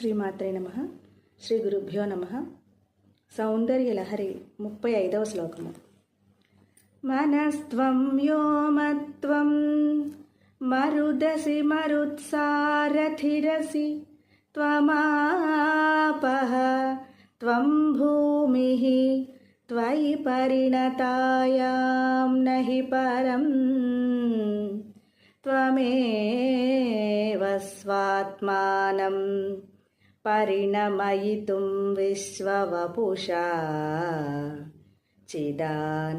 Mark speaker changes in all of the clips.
Speaker 1: శ్రీమాత్రే నమః. శ్రీ గురుభ్యో నమః. సౌందర్యలహరి 35వ శ్లోకము. మనస్త్వం వ్యోమత్వం మరుదసి మరుత్సారథిరసి త్వమాపః త్వం భూమిః త్వయి పరిణతాయాం నహి పరం త్వమేవ స్వాత్మానం పరిణమయితుం విశ్వవపుషా చిదానందాకారం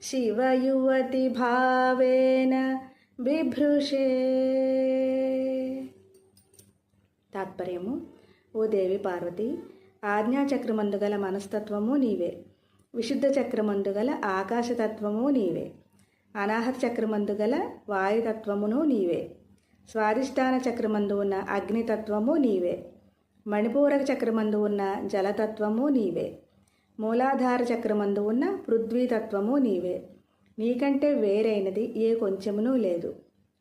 Speaker 1: శివయువతి భావేన బిభృషే. తాత్పర్యము: ఓ దేవి పార్వతి, ఆజ్ఞాచక్రమందు గల మనస్తత్వము నీవే, విశుద్ధ చక్రమందు గల ఆకాశతత్వము నీవే, అనాహత చక్రమందు గల వాయుతత్వమును నీవే, స్వాధిష్టాన చక్రమందు ఉన్న అగ్నితత్వము నీవే, మణిపూరక చక్రమందు ఉన్న జలతత్వము నీవే, మూలాధార చక్రమందు ఉన్న పృథ్వీతత్వము నీవే. నీకంటే వేరైనది ఏ కొంచెమునూ లేదు.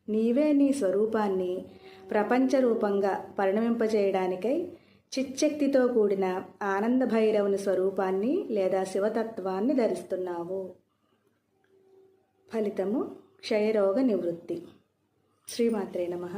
Speaker 1: నీవే నీ స్వరూపాన్ని ప్రపంచరూపంగా పరిణమింపజేయడానికై చిచ్చక్తితో కూడిన ఆనంద భైరవుని స్వరూపాన్ని లేదా శివతత్వాన్ని ధరిస్తున్నావు. ఫలితము: క్షయరోగ నివృత్తి. శ్రీమాత్రే నమః.